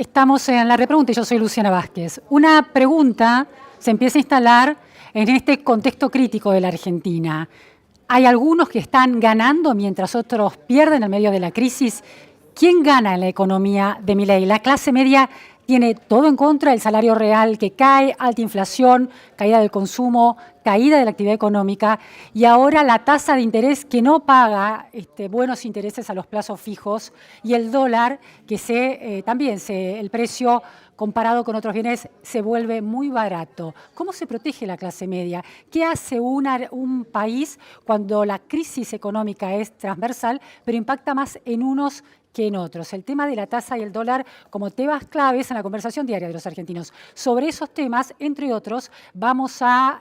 Estamos en la repregunta y yo soy Luciana Vázquez. Una pregunta se empieza a instalar en este contexto crítico de la Argentina. Hay algunos que están ganando mientras otros pierden en medio de la crisis. ¿Quién gana en la economía de Milei? La clase media tiene todo en contra, el salario real que cae, alta inflación, caída del consumo, caída de la actividad económica y ahora la tasa de interés que no paga buenos intereses a los plazos fijos y el dólar que el precio comparado con otros bienes se vuelve muy barato. ¿Cómo se protege la clase media? ¿Qué hace un país cuando la crisis económica es transversal pero impacta más en unos que en otros? El tema de la tasa y el dólar como temas claves en la conversación diaria de los argentinos. Sobre esos temas, entre otros, vamos a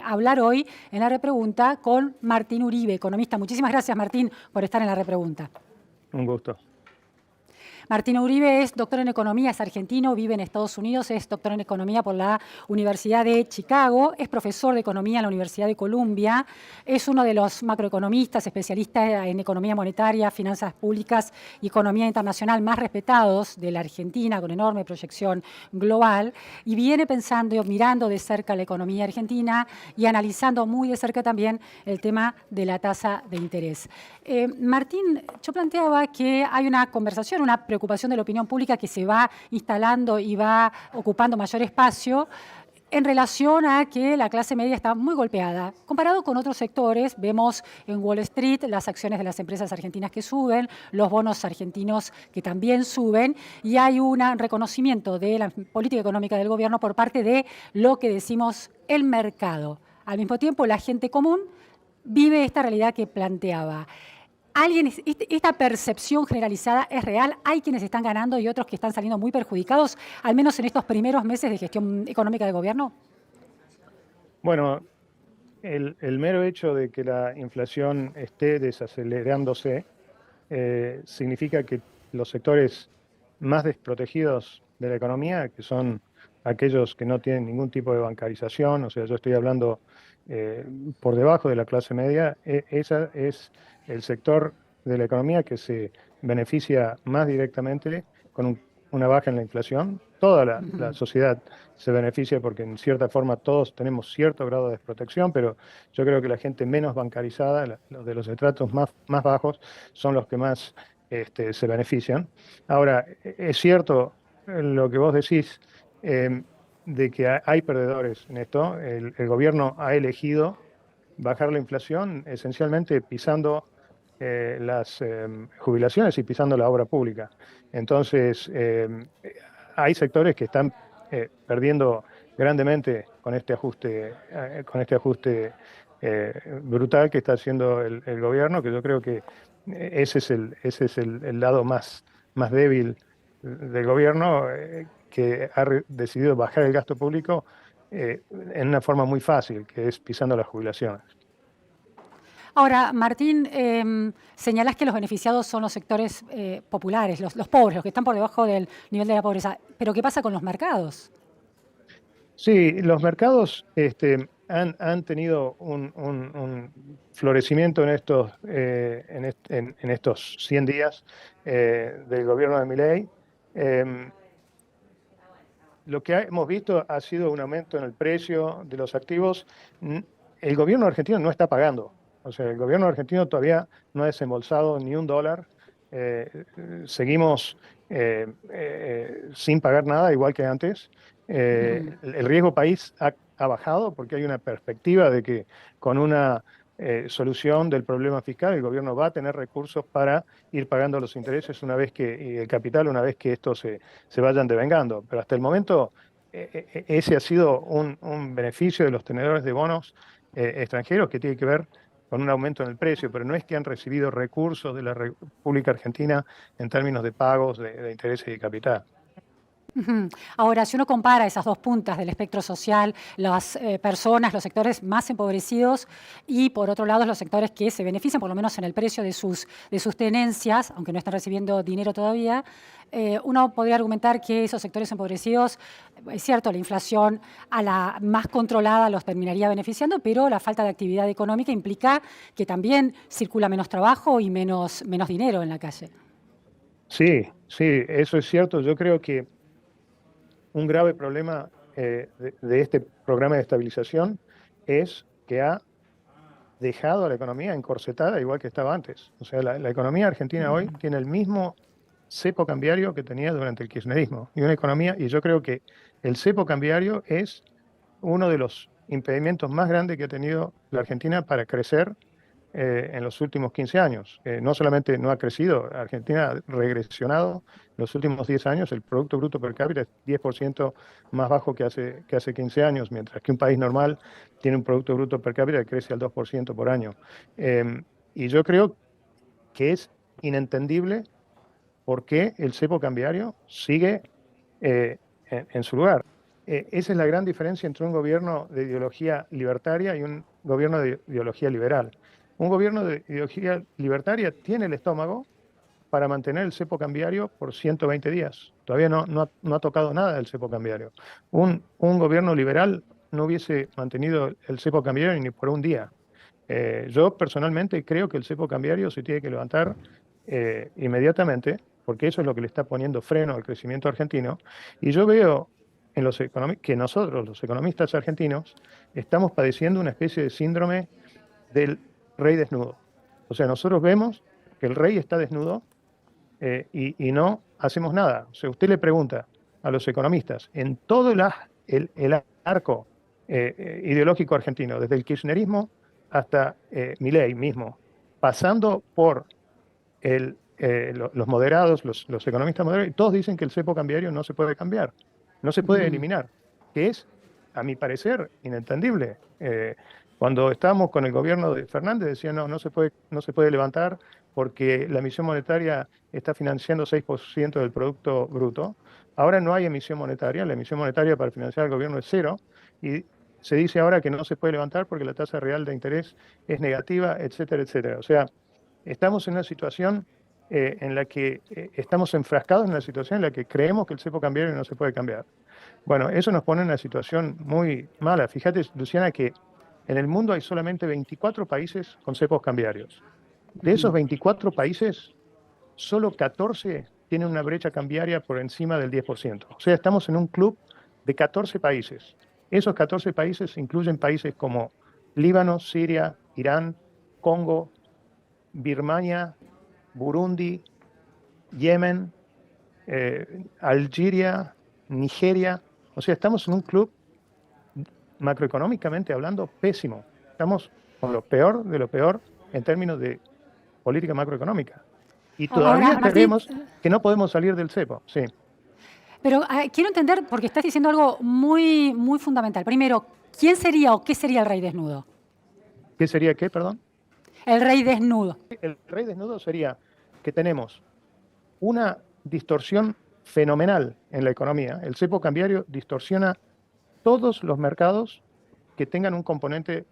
hablar hoy en la repregunta con Martín Uribe, economista. Muchísimas gracias, Martín, por estar en la repregunta. Un gusto. Martín Uribe es doctor en economía, es argentino, vive en Estados Unidos, es doctor en economía por la Universidad de Chicago, es profesor de economía en la Universidad de Columbia, es uno de los macroeconomistas, especialistas en economía monetaria, finanzas públicas y economía internacional más respetados de la Argentina, con enorme proyección global, y viene pensando, mirando de cerca la economía argentina y analizando muy de cerca también el tema de la tasa de interés. Martín, yo planteaba que hay una conversación, una preocupación de la opinión pública que se va instalando y va ocupando mayor espacio en relación a que la clase media está muy golpeada. Comparado con otros sectores, vemos en Wall Street las acciones de las empresas argentinas que suben, los bonos argentinos que también suben, y hay un reconocimiento de la política económica del gobierno por parte de lo que decimos el mercado. Al mismo tiempo, la gente común vive esta realidad que planteaba. ¿Esta percepción generalizada es real? ¿Hay quienes están ganando y otros que están saliendo muy perjudicados, al menos en estos primeros meses de gestión económica del gobierno? Bueno, el mero hecho de que la inflación esté desacelerándose significa que los sectores más desprotegidos de la economía, que son aquellos que no tienen ningún tipo de bancarización, o sea, yo estoy hablando por debajo de la clase media, esa es el sector de la economía que se beneficia más directamente con una baja en la inflación. Toda la sociedad se beneficia porque en cierta forma todos tenemos cierto grado de desprotección, pero yo creo que la gente menos bancarizada, los de los estratos más bajos, son los que más se benefician. Ahora, es cierto lo que vos decís, de que hay perdedores en esto. El gobierno ha elegido bajar la inflación esencialmente pisando las jubilaciones y pisando la obra pública. Entonces, hay sectores que están perdiendo grandemente con este ajuste, brutal que está haciendo el gobierno, que yo creo que ese es el lado más débil del gobierno, que ha decidido bajar el gasto público en una forma muy fácil, que es pisando las jubilaciones. Ahora, Martín, señalás que los beneficiados son los sectores populares, los pobres, los que están por debajo del nivel de la pobreza. ¿Pero qué pasa con los mercados? Sí, los mercados han tenido un florecimiento en estos 100 días del gobierno de Milei. Lo que hemos visto ha sido un aumento en el precio de los activos. El gobierno argentino no está pagando. O sea, el gobierno argentino todavía no ha desembolsado ni un dólar. Seguimos sin pagar nada, igual que antes. El riesgo país ha bajado porque hay una perspectiva de que con una solución del problema fiscal el gobierno va a tener recursos para ir pagando los intereses y el capital una vez que estos se vayan devengando. Pero hasta el momento ese ha sido un beneficio de los tenedores de bonos extranjeros que tiene que ver con un aumento en el precio, pero no es que han recibido recursos de la República Argentina en términos de pagos de intereses y capital. Ahora, si uno compara esas dos puntas del espectro social, las personas, los sectores más empobrecidos y, por otro lado, los sectores que se benefician, por lo menos en el precio de sus tenencias, aunque no están recibiendo dinero todavía, uno podría argumentar que esos sectores empobrecidos, es cierto, la inflación a la más controlada los terminaría beneficiando, pero la falta de actividad económica implica que también circula menos trabajo y menos dinero en la calle. Sí, sí, eso es cierto. Yo creo que un grave problema de este programa de estabilización es que ha dejado a la economía encorsetada igual que estaba antes. O sea, la economía argentina hoy tiene el mismo cepo cambiario que tenía durante el kirchnerismo. Y una economía, y yo creo que el cepo cambiario es uno de los impedimentos más grandes que ha tenido la Argentina para crecer en los últimos 15 años. No solamente no ha crecido, Argentina ha regresionado en los últimos 10 años, el Producto Bruto Per cápita es 10% más bajo que hace 15 años, mientras que un país normal tiene un Producto Bruto Per cápita que crece al 2% por año. Y yo creo que es inentendible por qué el cepo cambiario sigue en su lugar. Esa es la gran diferencia entre un gobierno de ideología libertaria y un gobierno de ideología liberal. Un gobierno de ideología libertaria tiene el estómago para mantener el cepo cambiario por 120 días. Todavía no ha tocado nada del cepo cambiario. Un gobierno liberal no hubiese mantenido el cepo cambiario ni por un día. Yo personalmente creo que el cepo cambiario se tiene que levantar inmediatamente, porque eso es lo que le está poniendo freno al crecimiento argentino. Y yo veo que nosotros, los economistas argentinos, estamos padeciendo una especie de síndrome del rey desnudo. O sea, nosotros vemos que el rey está desnudo y no hacemos nada. O sea, usted le pregunta a los economistas, en todo el arco ideológico argentino, desde el kirchnerismo hasta Milei mismo, pasando por los moderados, los economistas moderados, y todos dicen que el cepo cambiario no se puede cambiar, no se puede eliminar, que es, a mi parecer, inentendible. Cuando estábamos con el gobierno de Fernández decían no se puede levantar porque la emisión monetaria está financiando 6% del Producto Bruto. Ahora no hay emisión monetaria, la emisión monetaria para financiar al gobierno es cero, y se dice ahora que no se puede levantar porque la tasa real de interés es negativa, etcétera, etcétera. O sea, estamos en una situación en la que estamos enfrascados en una situación en la que creemos que el cepo cambiario no se puede cambiar. Bueno, eso nos pone en una situación muy mala. Fíjate, Luciana, que en el mundo hay solamente 24 países con cepos cambiarios. De esos 24 países, solo 14 tienen una brecha cambiaria por encima del 10%. O sea, estamos en un club de 14 países. Esos 14 países incluyen países como Líbano, Siria, Irán, Congo, Birmania, Burundi, Yemen, Algeria, Nigeria. O sea, estamos en un club macroeconómicamente hablando pésimo. Estamos con lo peor de lo peor en términos de política macroeconómica. Y todavía Ahora, Martín, creemos que no podemos salir del cepo. Sí. pero quiero entender, porque estás diciendo algo muy, muy fundamental. Primero, ¿quién sería o qué sería el rey desnudo? ¿Qué sería qué, perdón? El rey desnudo. El rey desnudo sería que tenemos una distorsión fenomenal en la economía. El cepo cambiario distorsiona todos los mercados que tengan un componente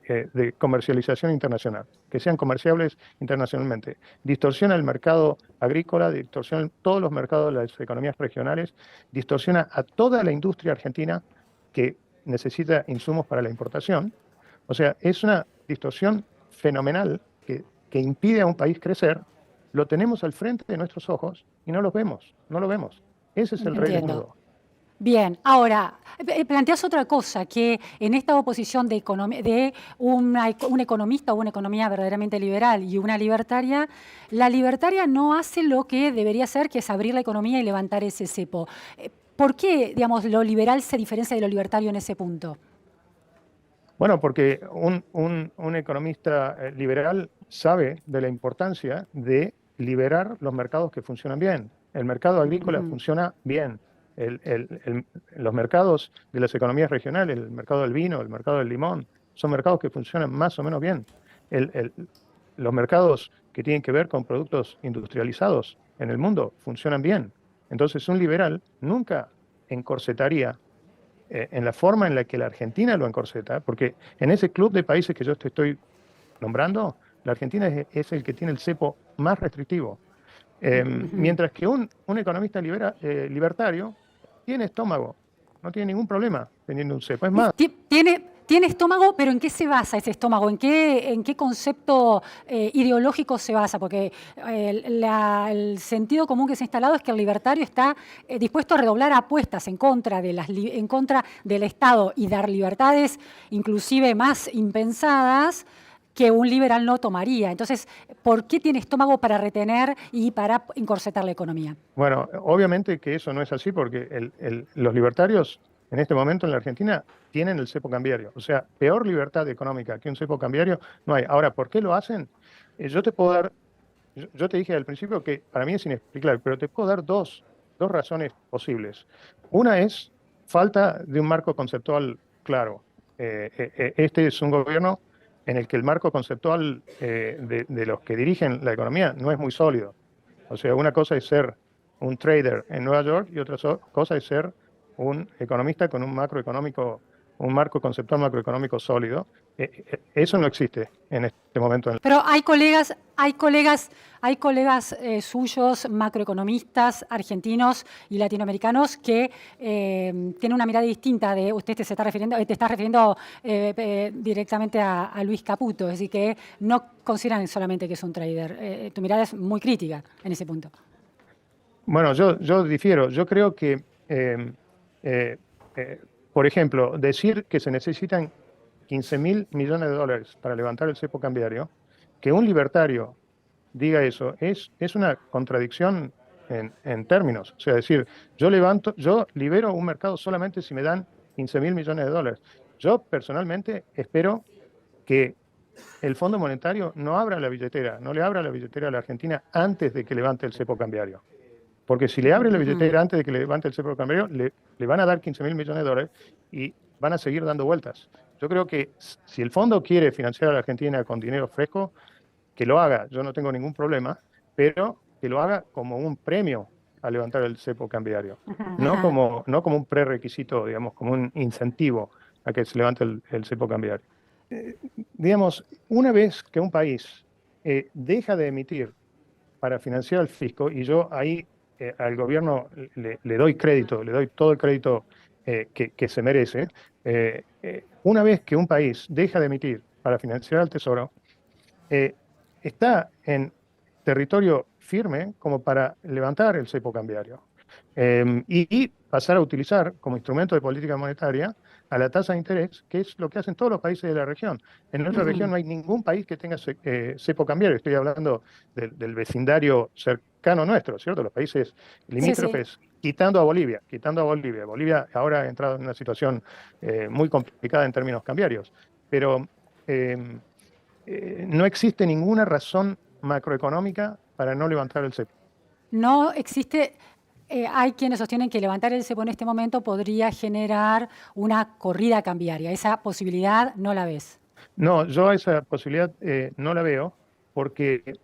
de comercialización internacional, que sean comerciables internacionalmente. Distorsiona el mercado agrícola, distorsiona todos los mercados de las economías regionales, distorsiona a toda la industria argentina que necesita insumos para la importación. O sea, es una distorsión fenomenal que impide a un país crecer. Lo tenemos al frente de nuestros ojos y no lo vemos. Ese es el rey desnudo. Bien, ahora, planteas otra cosa, que en esta oposición de un economista o una economía verdaderamente liberal y una libertaria, la libertaria no hace lo que debería hacer, que es abrir la economía y levantar ese cepo. ¿Por qué, digamos, lo liberal se diferencia de lo libertario en ese punto? Bueno, porque un economista liberal sabe de la importancia de liberar los mercados que funcionan bien. El mercado agrícola funciona bien. Los mercados de las economías regionales, el mercado del vino, el mercado del limón, son mercados que funcionan más o menos bien. Los mercados que tienen que ver con productos industrializados en el mundo funcionan bien. Entonces, un liberal nunca encorsetaría en la forma en la que la Argentina lo encorseta, porque en ese club de países que yo te estoy nombrando, la Argentina es el que tiene el cepo más restrictivo. Mientras que un economista libertario tiene estómago, no tiene ningún problema teniendo un cepo. Es más, Tiene estómago, pero ¿en qué se basa ese estómago? En qué concepto ideológico se basa? Porque el sentido común que se ha instalado es que el libertario está dispuesto a redoblar apuestas en contra, en contra del Estado y dar libertades inclusive más impensadas que un liberal no tomaría. Entonces, ¿por qué tiene estómago para retener y para encorsetar la economía? Bueno, obviamente que eso no es así porque los libertarios en este momento en la Argentina tienen el cepo cambiario. O sea, peor libertad económica que un cepo cambiario no hay. Ahora, ¿por qué lo hacen? Yo te puedo dar, yo te dije al principio que para mí es inexplicable, pero te puedo dar dos razones posibles. Una es falta de un marco conceptual claro. Este es un gobierno en el que el marco conceptual de los que dirigen la economía no es muy sólido. O sea, una cosa es ser un trader en Nueva York y otra cosa es ser un economista con un marco conceptual macroeconómico sólido. Eso no existe en este momento. Pero hay colegas suyos, macroeconomistas, argentinos y latinoamericanos, que tienen una mirada distinta de, usted te está refiriendo directamente a Luis Caputo, es decir, que no consideran solamente que es un trader. Tu mirada es muy crítica en ese punto. Bueno, yo difiero. Yo creo que, por ejemplo, decir que se necesitan 15.000 millones de dólares para levantar el cepo cambiario, que un libertario diga eso, es una contradicción en términos. O sea, decir, yo libero un mercado solamente si me dan 15.000 millones de dólares. Yo personalmente espero que el Fondo Monetario no abra la billetera, no le abra la billetera a la Argentina antes de que levante el cepo cambiario. Porque si le abre la billetera antes de que le levante el cepo cambiario, le van a dar 15.000 millones de dólares y van a seguir dando vueltas. Yo creo que si el fondo quiere financiar a la Argentina con dinero fresco, que lo haga, yo no tengo ningún problema, pero que lo haga como un premio a levantar el cepo cambiario, no como un prerequisito, digamos, como un incentivo a que se levante el cepo cambiario. Digamos, una vez que un país deja de emitir para financiar al fisco, y yo ahí al gobierno le doy crédito, le doy todo el crédito que se merece, una vez que un país deja de emitir para financiar al Tesoro, está en territorio firme como para levantar el cepo cambiario y pasar a utilizar como instrumento de política monetaria a la tasa de interés, que es lo que hacen todos los países de la región. En nuestra región no hay ningún país que tenga cepo cambiario. Estoy hablando del vecindario cercano nuestro, ¿cierto? Los países limítrofes, sí. Quitando a Bolivia. Bolivia ahora ha entrado en una situación muy complicada en términos cambiarios, pero no existe ninguna razón macroeconómica para no levantar el cepo. No existe. Hay quienes sostienen que levantar el cepo en este momento podría generar una corrida cambiaria. ¿Esa posibilidad no la ves? No, yo esa posibilidad no la veo porque,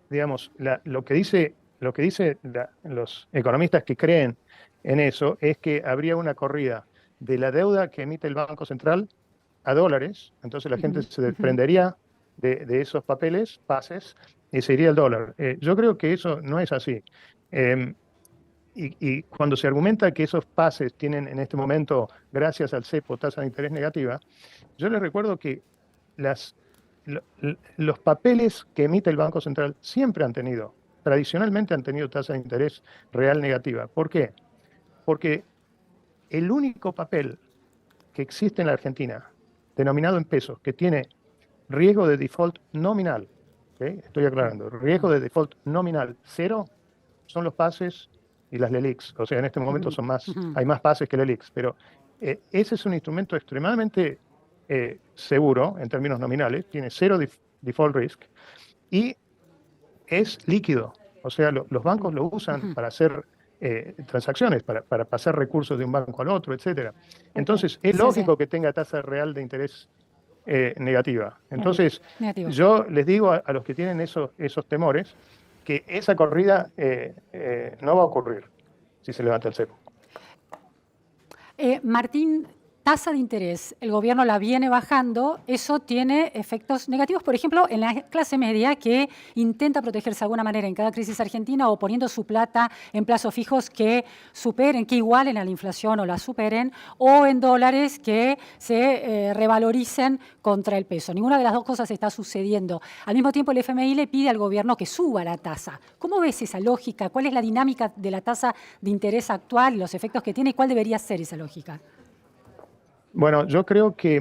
digamos, lo que dicen los economistas que creen en eso es que habría una corrida de la deuda que emite el Banco Central a dólares, entonces la gente se desprendería de esos pases, y se iría el dólar. Yo creo que eso no es así. Y cuando se argumenta que esos pases tienen en este momento, gracias al cepo, tasa de interés negativa, yo les recuerdo que los papeles que emite el Banco Central tradicionalmente han tenido tasa de interés real negativa. ¿Por qué? Porque el único papel que existe en la Argentina, denominado en pesos, que tiene riesgo de default nominal, ¿okay? Estoy aclarando, riesgo de default nominal cero, son los pases y las LELIQs. O sea, en este momento hay más pases que LELIQs, pero ese es un instrumento extremadamente seguro en términos nominales, tiene cero default risk y es líquido. O sea, los bancos lo usan para hacer transacciones, para pasar recursos de un banco al otro, etc. Entonces, es lógico que tenga tasa real de interés negativa. Entonces, yo les digo a los que tienen esos temores que esa corrida no va a ocurrir si se levanta el cepo. Martín, tasa de interés el gobierno la viene bajando, eso tiene efectos negativos, por ejemplo, en la clase media que intenta protegerse de alguna manera en cada crisis argentina o poniendo su plata en plazos fijos que superen, que igualen a la inflación o la superen, o en dólares que se revaloricen contra el peso. Ninguna de las dos cosas está sucediendo. Al mismo tiempo, el FMI le pide al gobierno que suba la tasa. ¿Cómo ves esa lógica? ¿Cuál es la dinámica de la tasa de interés actual y los efectos que tiene? ¿Y cuál debería ser esa lógica? Bueno, yo creo que,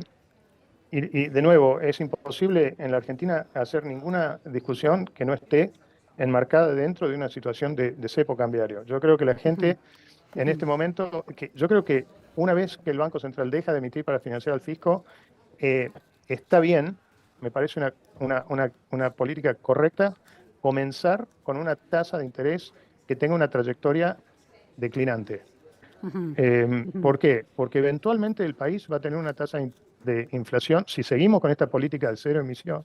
y de nuevo, es imposible en la Argentina hacer ninguna discusión que no esté enmarcada dentro de una situación de cepo cambiario. Yo creo que la gente en este momento, yo creo que una vez que el Banco Central deja de emitir para financiar al fisco, está bien, me parece una política correcta, comenzar con una tasa de interés que tenga una trayectoria declinante. ¿Por qué? Porque eventualmente el país va a tener una tasa de inflación, si seguimos con esta política de cero emisión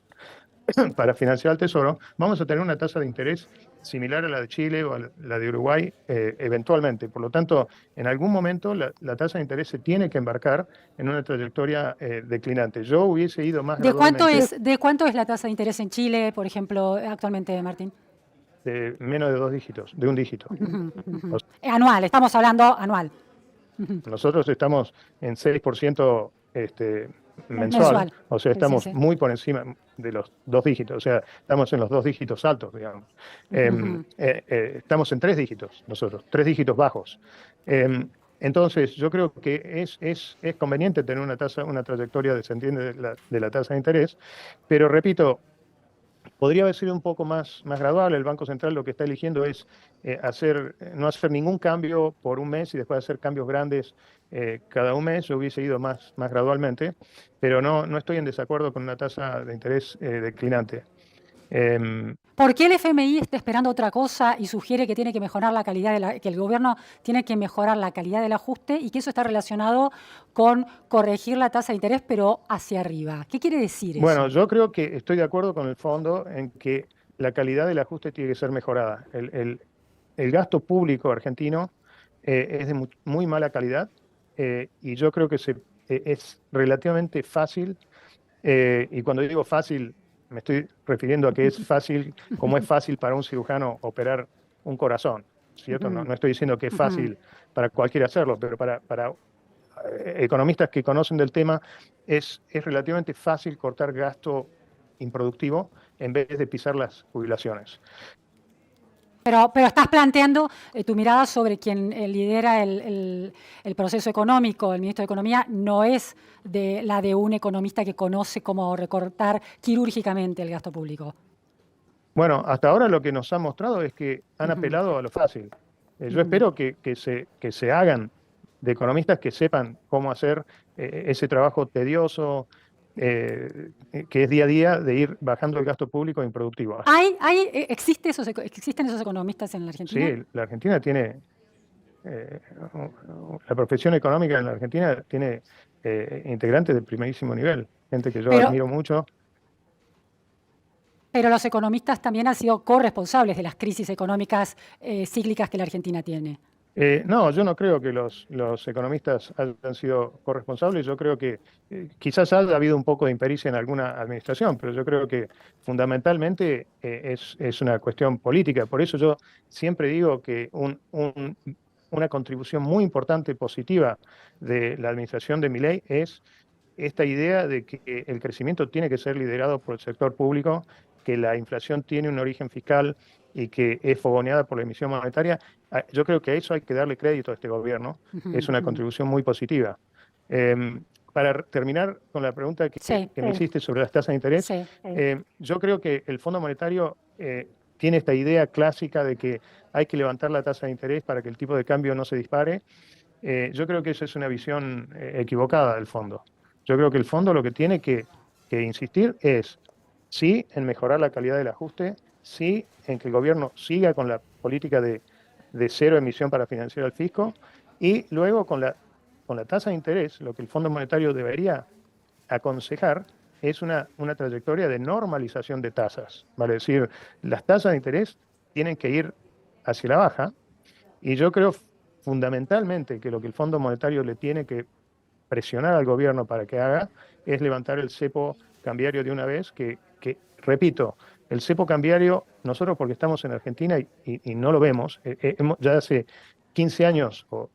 para financiar al Tesoro, vamos a tener una tasa de interés similar a la de Chile o a la de Uruguay eventualmente. Por lo tanto, en algún momento la tasa de interés se tiene que embarcar en una trayectoria declinante. Yo hubiese ido más gradualmente. ¿De cuánto es la tasa de interés en Chile, por ejemplo, actualmente, Martín? De menos de 2 dígitos, de un dígito. Anual, estamos hablando anual. Nosotros estamos en 6% mensual, o sea, Sí, estamos sí. muy por encima de los 2 dígitos, o sea, estamos en los 2 dígitos altos, digamos. Estamos en 3 dígitos nosotros, 3 dígitos bajos. Entonces, yo creo que es conveniente tener una trayectoria descendiente de la tasa de interés, pero repito, podría haber sido un poco más gradual. El Banco Central lo que está eligiendo es no hacer ningún cambio por un mes y después hacer cambios grandes cada un mes. Yo hubiese ido más gradualmente, pero no estoy en desacuerdo con una tasa de interés declinante. ¿Por qué el FMI está esperando otra cosa y sugiere que tiene que mejorar la calidad que el gobierno tiene que mejorar la calidad del ajuste y que eso está relacionado con corregir la tasa de interés, pero hacia arriba? ¿Qué quiere decir eso? Bueno, yo creo que estoy de acuerdo con el fondo en que la calidad del ajuste tiene que ser mejorada. El gasto público argentino es de muy mala calidad y yo creo que es relativamente fácil, y cuando digo fácil me estoy refiriendo a que es fácil como es fácil para un cirujano operar un corazón, ¿cierto? No estoy diciendo que es fácil para cualquiera hacerlo, pero para economistas que conocen del tema es relativamente fácil cortar gasto improductivo en vez de pisar las jubilaciones. Pero estás planteando tu mirada sobre quien lidera el proceso económico, el ministro de Economía, no es la de un economista que conoce cómo recortar quirúrgicamente el gasto público. Bueno, hasta ahora lo que nos han mostrado es que han apelado a lo fácil. Yo espero que se hagan de economistas que sepan cómo hacer ese trabajo tedioso, que es día a día de ir bajando el gasto público improductivo. ¿Existen esos economistas en la Argentina? Sí, la Argentina tiene, la profesión económica en la Argentina tiene integrantes de primerísimo nivel, gente que yo admiro mucho. Pero los economistas también han sido corresponsables de las crisis económicas cíclicas que la Argentina tiene. No, yo no creo que los economistas hayan sido corresponsables. Yo creo que quizás haya habido un poco de impericia en alguna administración, pero yo creo que fundamentalmente es una cuestión política. Por eso yo siempre digo que una contribución muy importante, positiva, de la administración de Milei es esta idea de que el crecimiento tiene que ser liderado por el sector público, que la inflación tiene un origen fiscal y que es fogoneada por la emisión monetaria. Yo creo que a eso hay que darle crédito a este gobierno. Es una contribución muy positiva. Para terminar con la pregunta que me hiciste sobre las tasas de interés, yo creo que el Fondo Monetario tiene esta idea clásica de que hay que levantar la tasa de interés para que el tipo de cambio no se dispare. Yo creo que esa es una visión equivocada del fondo. Yo creo que el fondo lo que tiene que insistir es, sí, en mejorar la calidad del ajuste, sí, en que el gobierno siga con la política de cero emisión para financiar al fisco, y luego con la tasa de interés, lo que el Fondo Monetario debería aconsejar es una trayectoria de normalización de tasas. Vale decir, las tasas de interés tienen que ir hacia la baja, y yo creo fundamentalmente que lo que el Fondo Monetario le tiene que presionar al gobierno para que haga es levantar el cepo cambiario de una vez, repito, el cepo cambiario, nosotros porque estamos en Argentina y no lo vemos, ya hace 15 años o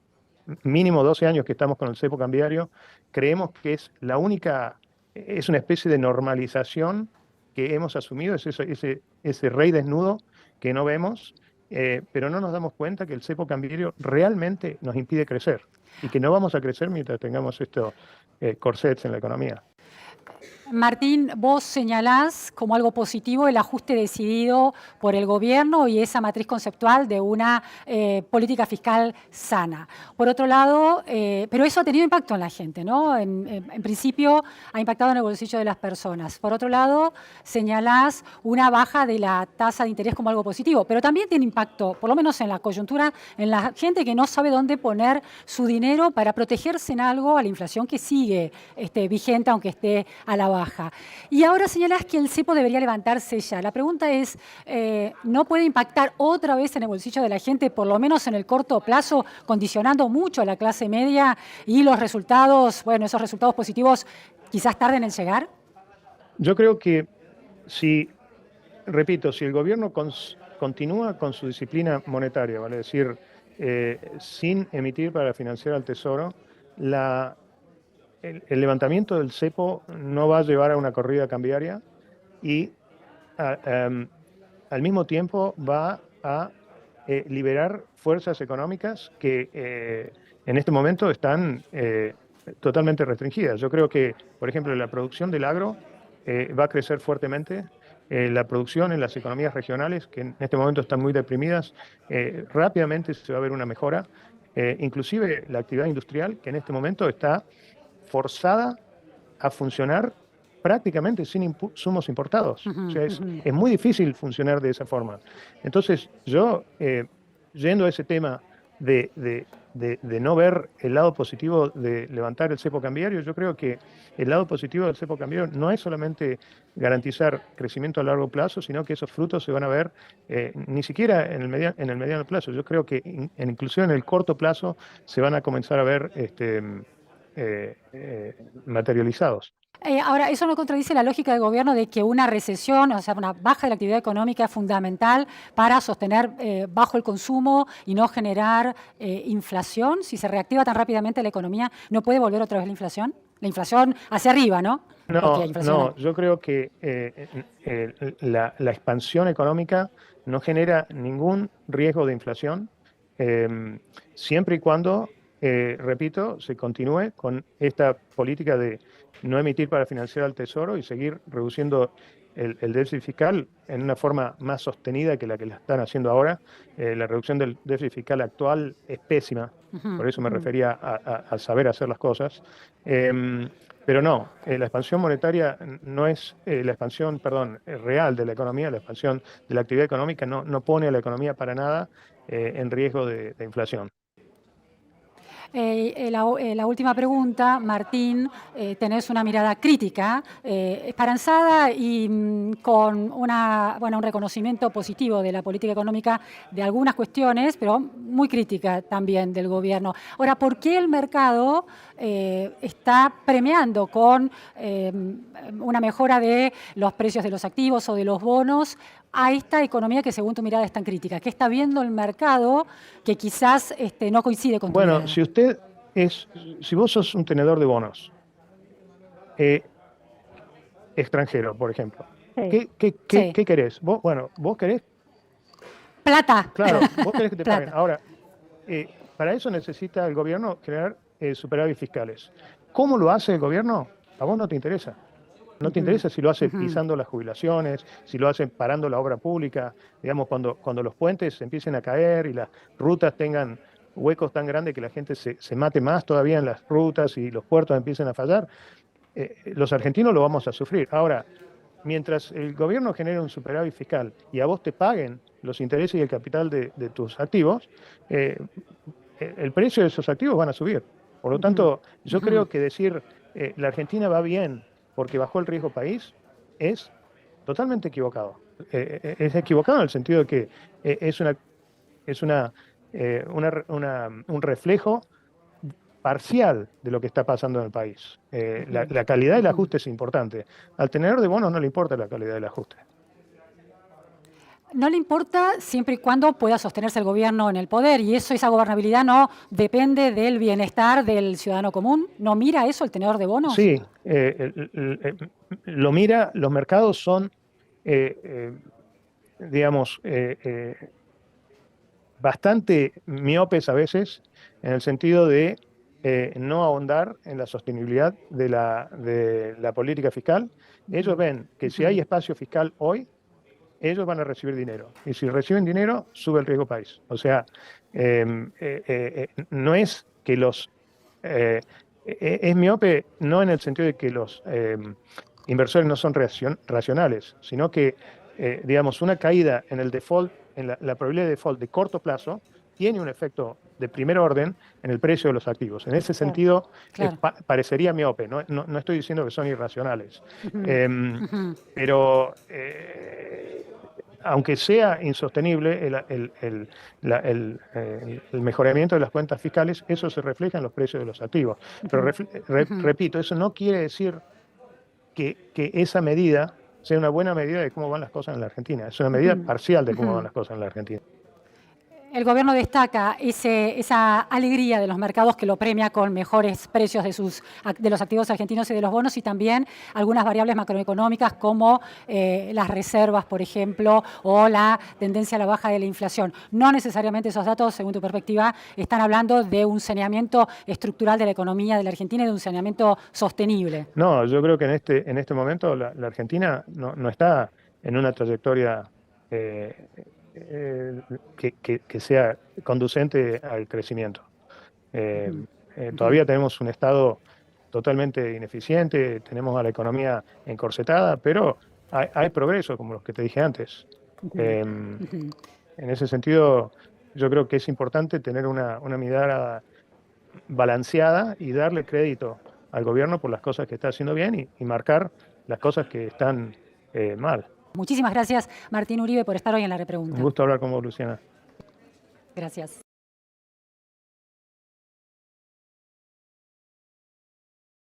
mínimo 12 años que estamos con el cepo cambiario, creemos que es la única, es una especie de normalización que hemos asumido, es ese rey desnudo que no vemos, pero no nos damos cuenta que el cepo cambiario realmente nos impide crecer y que no vamos a crecer mientras tengamos estos corsets en la economía. Martín, vos señalás como algo positivo el ajuste decidido por el gobierno y esa matriz conceptual de una política fiscal sana. Por otro lado, pero eso ha tenido impacto en la gente, ¿no? En principio ha impactado en el bolsillo de las personas. Por otro lado, señalás una baja de la tasa de interés como algo positivo, pero también tiene impacto, por lo menos en la coyuntura, en la gente que no sabe dónde poner su dinero para protegerse en algo a la inflación que sigue vigente, aunque esté a la baja. Y ahora señalás que el cepo debería levantarse ya. La pregunta es, ¿no puede impactar otra vez en el bolsillo de la gente, por lo menos en el corto plazo, condicionando mucho a la clase media y los resultados, bueno, esos resultados positivos quizás tarden en llegar? Yo creo que repito, si el gobierno continúa con su disciplina monetaria, vale decir, sin emitir para financiar al Tesoro, el levantamiento del cepo no va a llevar a una corrida cambiaria y al mismo tiempo va a liberar fuerzas económicas que en este momento están totalmente restringidas. Yo creo que, por ejemplo, la producción del agro va a crecer fuertemente. La producción en las economías regionales, que en este momento están muy deprimidas, rápidamente se va a ver una mejora. Inclusive la actividad industrial, que en este momento está forzada a funcionar prácticamente sin insumos importados. O sea, es muy difícil funcionar de esa forma. Entonces, yo, yendo a ese tema de no ver el lado positivo de levantar el cepo cambiario, yo creo que el lado positivo del cepo cambiario no es solamente garantizar crecimiento a largo plazo, sino que esos frutos se van a ver ni siquiera en el mediano plazo. Yo creo que inclusive en el corto plazo se van a comenzar a ver materializados. Ahora, eso no contradice la lógica del gobierno de que una recesión, o sea, una baja de la actividad económica es fundamental para sostener bajo el consumo y no generar inflación. Si se reactiva tan rápidamente la economía, ¿no puede volver otra vez la inflación? La inflación hacia arriba, ¿no? No, yo creo que la expansión económica no genera ningún riesgo de inflación, siempre y cuando, repito, se continúe con esta política de no emitir para financiar al Tesoro y seguir reduciendo el déficit fiscal en una forma más sostenida que la están haciendo ahora. La reducción del déficit fiscal actual es pésima, por eso me refería a saber hacer las cosas. Pero no, la expansión monetaria no es la expansión, perdón, real de la economía, la expansión de la actividad económica no pone a la economía para nada en riesgo de inflación. La última pregunta, Martín, tenés una mirada crítica, esperanzada y con un reconocimiento positivo de la política económica de algunas cuestiones, pero muy crítica también del gobierno. Ahora, ¿por qué el mercado está premiando con una mejora de los precios de los activos o de los bonos a esta economía que según tu mirada es tan crítica? ¿Qué está viendo el mercado que quizás no coincide con tu mirada? Bueno, si vos sos un tenedor de bonos extranjero, por ejemplo, Sí. ¿qué querés? Vos querés... Plata. Claro, vos querés que te Plata. paguen. Ahora, para eso necesita el gobierno crear superávit fiscales. ¿Cómo lo hace el gobierno? A vos no te interesa. No te interesa si lo hace pisando las jubilaciones, si lo hace parando la obra pública, digamos, cuando los puentes empiecen a caer y las rutas tengan huecos tan grandes que la gente se mate más todavía en las rutas y los puertos empiecen a fallar, los argentinos lo vamos a sufrir. Ahora, mientras el gobierno genere un superávit fiscal y a vos te paguen los intereses y el capital de tus activos, el precio de esos activos van a subir. Por lo tanto, yo creo que decir la Argentina va bien porque bajó el riesgo país es totalmente equivocado. Es equivocado en el sentido de que es un reflejo parcial de lo que está pasando en el país. La calidad del ajuste es importante. Al tenedor de bonos no le importa la calidad del ajuste. No le importa siempre y cuando pueda sostenerse el gobierno en el poder, y esa gobernabilidad no depende del bienestar del ciudadano común. ¿No mira eso el tenedor de bonos? Sí, lo mira, los mercados son, digamos, bastante miopes a veces, en el sentido de no ahondar en la sostenibilidad de la política fiscal. Ellos ven que si hay espacio fiscal hoy, ellos van a recibir dinero. Y si reciben dinero, sube el riesgo país. O sea, no es que los... es miope no en el sentido de que los inversores no son racionales, sino que, digamos, una caída en el default, en la probabilidad de default de corto plazo, tiene un efecto de primer orden en el precio de los activos. En ese sentido, Claro. parecería miope, no estoy diciendo que son irracionales. Pero aunque sea insostenible el mejoramiento de las cuentas fiscales, eso se refleja en los precios de los activos. Pero repito, eso no quiere decir que esa medida sea una buena medida de cómo van las cosas en la Argentina. Es una medida parcial de cómo van las cosas en la Argentina. El gobierno destaca esa alegría de los mercados que lo premia con mejores precios de los activos argentinos y de los bonos, y también algunas variables macroeconómicas como las reservas, por ejemplo, o la tendencia a la baja de la inflación. No necesariamente esos datos, según tu perspectiva, están hablando de un saneamiento estructural de la economía de la Argentina y de un saneamiento sostenible. No, yo creo que en este momento la Argentina no está en una trayectoria que sea conducente al crecimiento. Todavía tenemos un Estado totalmente ineficiente, tenemos a la economía encorsetada, pero hay progresos, como los que te dije antes. En ese sentido, yo creo que es importante tener una mirada balanceada y darle crédito al gobierno por las cosas que está haciendo bien y marcar las cosas que están mal. Muchísimas gracias, Martín Uribe, por estar hoy en La Repregunta. Un gusto hablar con vos, Luciana. Gracias.